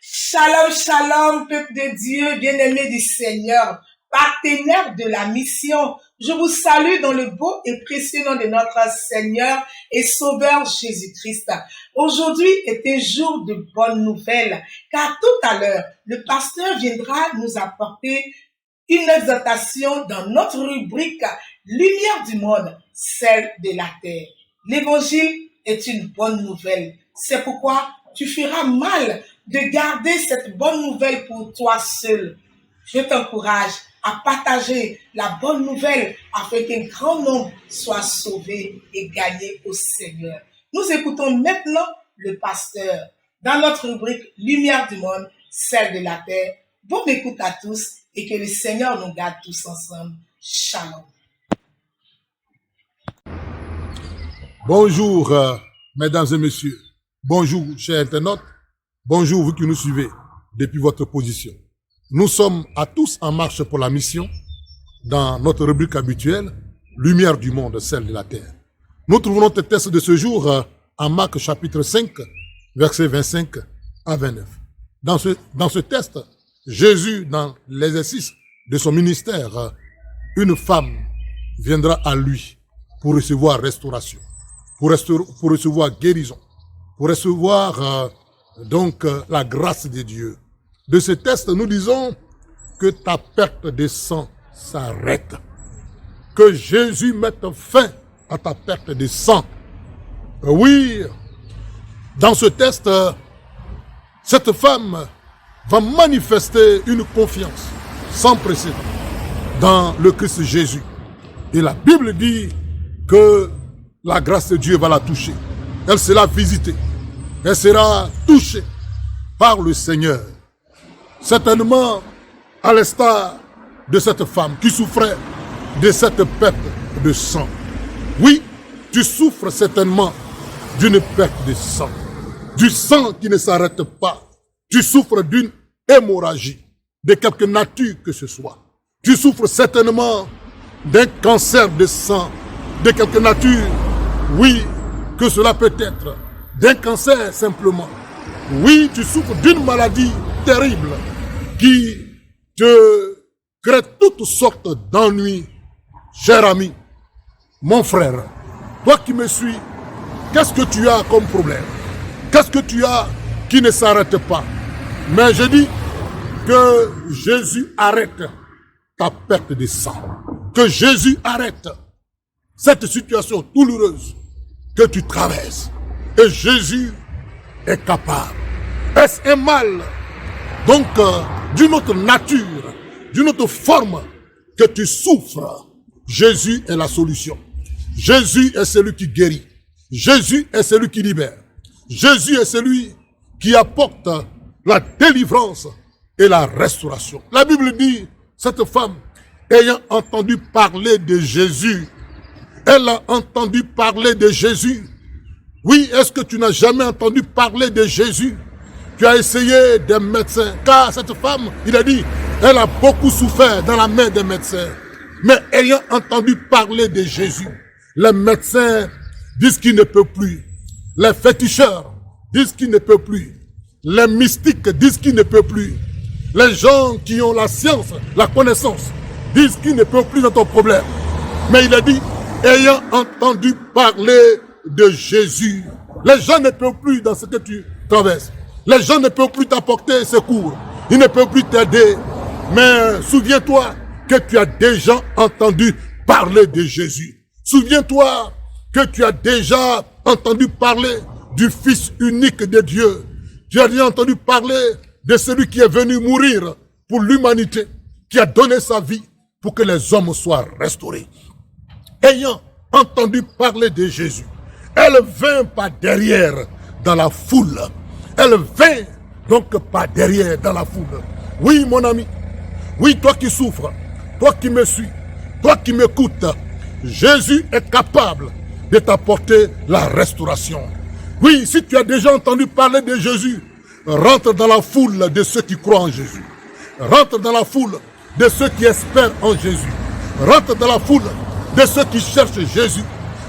Shalom, shalom, peuple de Dieu, bien-aimé du Seigneur, partenaire de la mission. Je vous salue dans le beau et précieux nom de notre Seigneur et Sauveur Jésus-Christ. Aujourd'hui est un jour de bonnes nouvelles, car tout à l'heure, le pasteur viendra nous apporter une exhortation dans notre rubrique Lumière du monde, celle de la terre. L'évangile est une bonne nouvelle. C'est pourquoi tu feras mal de garder cette bonne nouvelle pour toi seul. Je t'encourage à partager la bonne nouvelle afin qu'un grand nombre soit sauvé et gagné au Seigneur. Nous écoutons maintenant le pasteur dans notre rubrique Lumière du monde, celle de la terre. Bonne écoute à tous et que le Seigneur nous garde tous ensemble. Shalom. Bonjour, mesdames et messieurs. Bonjour, chers internautes. Bonjour, vous qui nous suivez depuis votre position. Nous sommes à tous en marche pour la mission dans notre rubrique habituelle, Lumière du monde, celle de la terre. Nous trouvons notre texte de ce jour en Marc chapitre 5, versets 25 à 29. Dans ce texte, Jésus, dans l'exercice de son ministère, une femme viendra à lui pour recevoir restauration, pour recevoir guérison, pour recevoir la grâce de Dieu. De ce texte, nous disons que ta perte de sang s'arrête. Que Jésus mette fin à ta perte de sang. Oui, dans ce texte, cette femme va manifester une confiance sans précédent dans le Christ Jésus. Et la Bible dit que la grâce de Dieu va la toucher. Elle sera visitée. Elle sera touchée par le Seigneur. Certainement, à l'instar de cette femme qui souffrait de cette perte de sang. Oui, tu souffres certainement d'une perte de sang. Du sang qui ne s'arrête pas. Tu souffres d'une hémorragie, de quelque nature que ce soit. Tu souffres certainement d'un cancer de sang, de quelque nature. Oui, que cela peut être. D'un cancer simplement. Oui, tu souffres d'une maladie terrible qui te crée toutes sortes d'ennuis. Cher ami, mon frère, toi qui me suis, qu'est-ce que tu as comme problème? Qu'est-ce que tu as qui ne s'arrête pas? Mais je dis que Jésus arrête ta perte de sang. Que Jésus arrête cette situation douloureuse que tu traverses. Et Jésus est capable. Est-ce un mal, donc, d'une autre nature, d'une autre forme que tu souffres? Jésus est la solution. Jésus est celui qui guérit. Jésus est celui qui libère. Jésus est celui qui apporte la délivrance et la restauration. La Bible dit, cette femme, ayant entendu parler de Jésus, elle a entendu parler de Jésus. Oui, est-ce que tu n'as jamais entendu parler de Jésus? Tu as essayé des médecins, car cette femme, il a dit, elle a beaucoup souffert dans la main des médecins. Mais ayant entendu parler de Jésus, les médecins disent qu'ils ne peuvent plus. Les féticheurs disent qu'ils ne peuvent plus. Les mystiques disent qu'ils ne peuvent plus. Les gens qui ont la science, la connaissance, disent qu'ils ne peuvent plus dans ton problème. Mais il a dit, ayant entendu parler de Jésus, les gens ne peuvent plus dans ce que tu traverses. Les gens ne peuvent plus t'apporter secours. Ils ne peuvent plus t'aider. Mais souviens-toi que tu as déjà entendu parler de Jésus. Souviens-toi que tu as déjà entendu parler du Fils unique de Dieu. Tu as déjà entendu parler de celui qui est venu mourir pour l'humanité, qui a donné sa vie pour que les hommes soient restaurés. Ayant entendu parler de Jésus, elle vint par derrière dans la foule. Elle vint donc par derrière dans la foule. Oui, mon ami. Oui, toi qui souffres, toi qui me suis, toi qui m'écoutes, Jésus est capable de t'apporter la restauration. Oui, si tu as déjà entendu parler de Jésus, rentre dans la foule de ceux qui croient en Jésus. Rentre dans la foule de ceux qui espèrent en Jésus. Rentre dans la foule de ceux qui cherchent Jésus.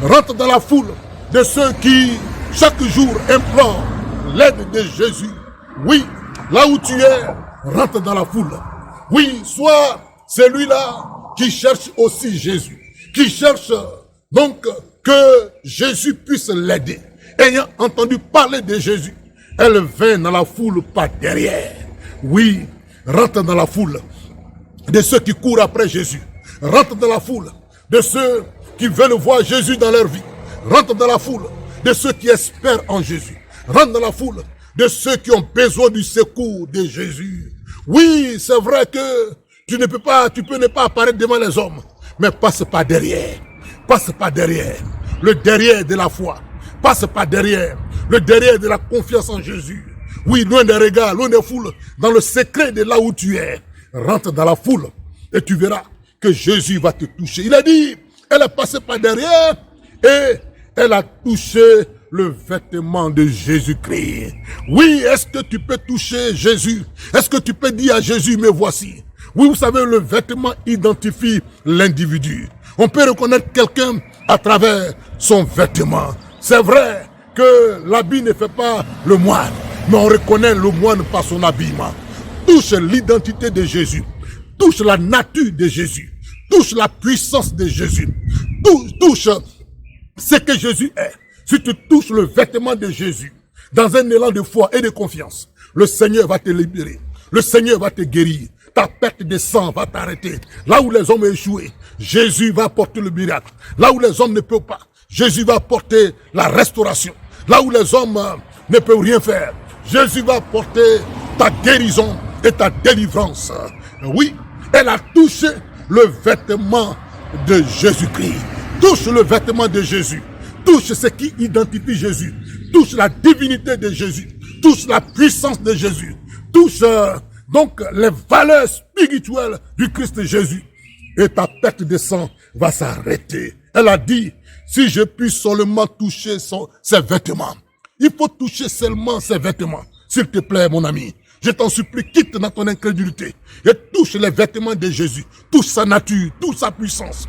Rentre dans la foule de ceux qui, chaque jour, implorent l'aide de Jésus. Oui, là où tu es, rentre dans la foule. Oui, sois celui-là qui cherche aussi Jésus, qui cherche donc que Jésus puisse l'aider. Ayant entendu parler de Jésus, elle vint dans la foule par derrière. Oui, rentre dans la foule de ceux qui courent après Jésus. Rentre dans la foule de ceux qui veulent voir Jésus dans leur vie. Rentre dans la foule de ceux qui espèrent en Jésus. Rentre dans la foule de ceux qui ont besoin du secours de Jésus. Oui, c'est vrai que tu peux ne pas apparaître devant les hommes, mais passe par derrière. Passe par derrière. Le derrière de la foi. Passe par derrière. Le derrière de la confiance en Jésus. Oui, loin des regards, loin des foules, dans le secret de là où tu es. Rentre dans la foule et tu verras que Jésus va te toucher. Il a dit, elle est passée par derrière et elle a touché le vêtement de Jésus-Christ. Oui, est-ce que tu peux toucher Jésus? Est-ce que tu peux dire à Jésus, me voici? Oui, vous savez, le vêtement identifie l'individu. On peut reconnaître quelqu'un à travers son vêtement. C'est vrai que l'habit ne fait pas le moine, mais on reconnaît le moine par son habillement. Touche l'identité de Jésus. Touche la nature de Jésus. Touche la puissance de Jésus. Touche ce que Jésus est. Si tu touches le vêtement de Jésus, dans un élan de foi et de confiance, le Seigneur va te libérer. Le Seigneur va te guérir. Ta perte de sang va t'arrêter. Là où les hommes ont échoué, Jésus va apporter le miracle. Là où les hommes ne peuvent pas, Jésus va apporter la restauration. Là où les hommes ne peuvent rien faire, Jésus va apporter ta guérison et ta délivrance. Oui, elle a touché le vêtement de Jésus-Christ. Touche le vêtement de Jésus. Touche ce qui identifie Jésus. Touche la divinité de Jésus. Touche la puissance de Jésus. Touche donc les valeurs spirituelles du Christ Jésus. Et ta perte de sang va s'arrêter. Elle a dit, si je puis seulement toucher ses vêtements. Il faut toucher seulement ses vêtements. S'il te plaît, mon ami. Je t'en supplie, quitte dans ton incrédulité et touche les vêtements de Jésus. Touche sa nature, touche sa puissance.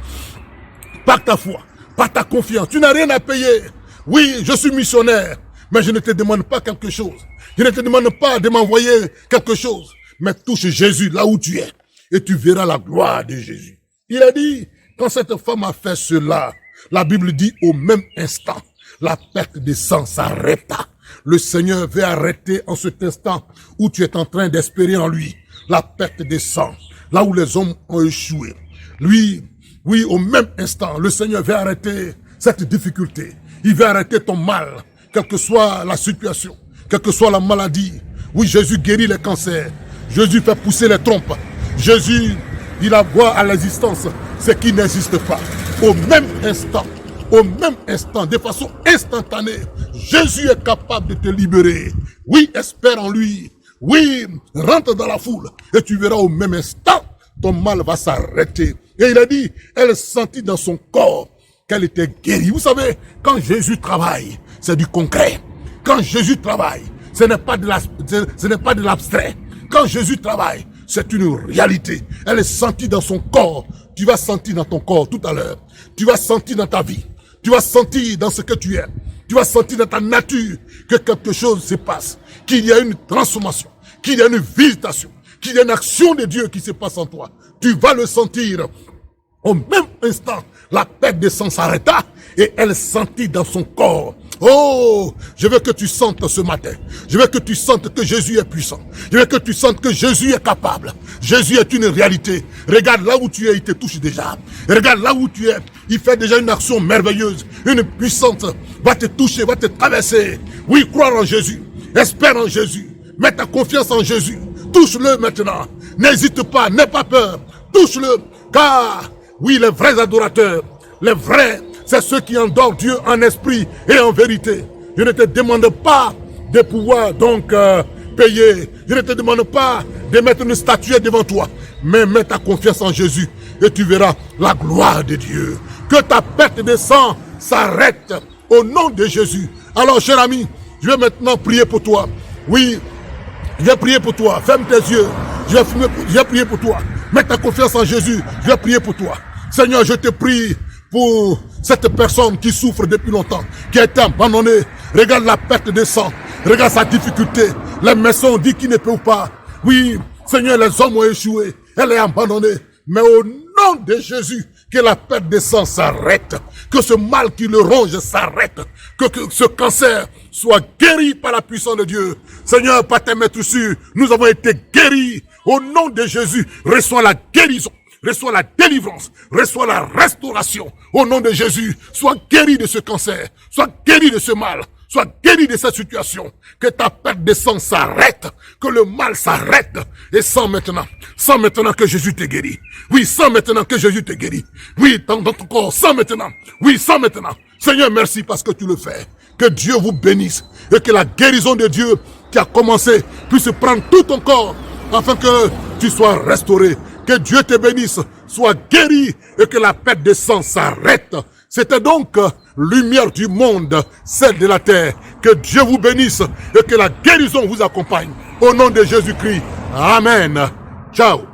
Par ta foi, par ta confiance. Tu n'as rien à payer. Oui, je suis missionnaire, mais je ne te demande pas quelque chose. Je ne te demande pas de m'envoyer quelque chose. Mais touche Jésus là où tu es et tu verras la gloire de Jésus. Il a dit, quand cette femme a fait cela, la Bible dit au même instant, la perte de sang s'arrêta. Le Seigneur veut arrêter en cet instant où tu es en train d'espérer en lui la perte de sang, là où les hommes ont échoué. Lui, oui, au même instant, le Seigneur veut arrêter cette difficulté. Il veut arrêter ton mal, quelle que soit la situation, quelle que soit la maladie. Oui, Jésus guérit les cancers. Jésus fait pousser les trompes. Jésus, il a voix à l'existence ce qui n'existe pas. Au même instant, de façon instantanée, Jésus est capable de te libérer. Oui, espère en lui. Oui, rentre dans la foule et tu verras au même instant, ton mal va s'arrêter. Et il a dit, elle sentit dans son corps qu'elle était guérie. Vous savez, quand Jésus travaille, c'est du concret. Quand Jésus travaille, ce n'est pas de l'abstrait. Quand Jésus travaille, c'est une réalité. Elle est sentie dans son corps. Tu vas sentir dans ton corps tout à l'heure. Tu vas sentir dans ta vie. Tu vas sentir dans ce que tu es. Tu vas sentir dans ta nature que quelque chose se passe. Qu'il y a une transformation. Qu'il y a une visitation. Qu'il y a une action de Dieu qui se passe en toi. Tu vas le sentir. Au même instant, la perte de sang s'arrêta et elle sentit dans son corps. Oh, je veux que tu sentes ce matin. Je veux que tu sentes que Jésus est puissant. Je veux que tu sentes que Jésus est capable. Jésus est une réalité. Regarde là où tu es, il te touche déjà. Regarde là où tu es, il fait déjà une action merveilleuse. Une puissance va te toucher, va te traverser. Oui, croire en Jésus. Espère en Jésus. Mets ta confiance en Jésus. Touche-le maintenant. N'hésite pas, n'aie pas peur. Touche-le, car oui, les vrais adorateurs, les vrais, c'est ceux qui adorent Dieu en esprit et en vérité. Je ne te demande pas de pouvoir donc payer. Je ne te demande pas de mettre une statuette devant toi. Mais mets ta confiance en Jésus et tu verras la gloire de Dieu. Que ta perte de sang s'arrête au nom de Jésus. Alors, cher ami, je vais maintenant prier pour toi. Oui, je vais prier pour toi. Ferme tes yeux. Je vais prier pour toi. Mets ta confiance en Jésus. Je vais prier pour toi. Seigneur, je te prie pour cette personne qui souffre depuis longtemps, qui a été abandonnée. Regarde la perte de sang. Regarde sa difficulté. Les médecins ont dit qu'il ne peut pas. Oui, Seigneur, les hommes ont échoué. Elle est abandonnée. Mais au nom de Jésus, que la perte de sang s'arrête. Que ce mal qui le ronge s'arrête. Que ce cancer soit guéri par la puissance de Dieu. Seigneur, par tes maîtres sûrs, nous avons été guéris. Au nom de Jésus, reçois la guérison. Reçois la délivrance, reçois la restauration. Au nom de Jésus, sois guéri de ce cancer, sois guéri de ce mal, sois guéri de cette situation. Que ta perte de sang s'arrête, que le mal s'arrête. Et sens maintenant que Jésus te guérit. Oui, sens maintenant que Jésus te guérit. Oui, dans ton corps, sens maintenant. Oui, sens maintenant. Seigneur, merci parce que tu le fais. Que Dieu vous bénisse et que la guérison de Dieu qui a commencé puisse prendre tout ton corps afin que tu sois restauré. Que Dieu te bénisse, sois guéri et que la perte de sang s'arrête. C'était donc lumière du monde, celle de la terre. Que Dieu vous bénisse et que la guérison vous accompagne. Au nom de Jésus-Christ. Amen. Ciao.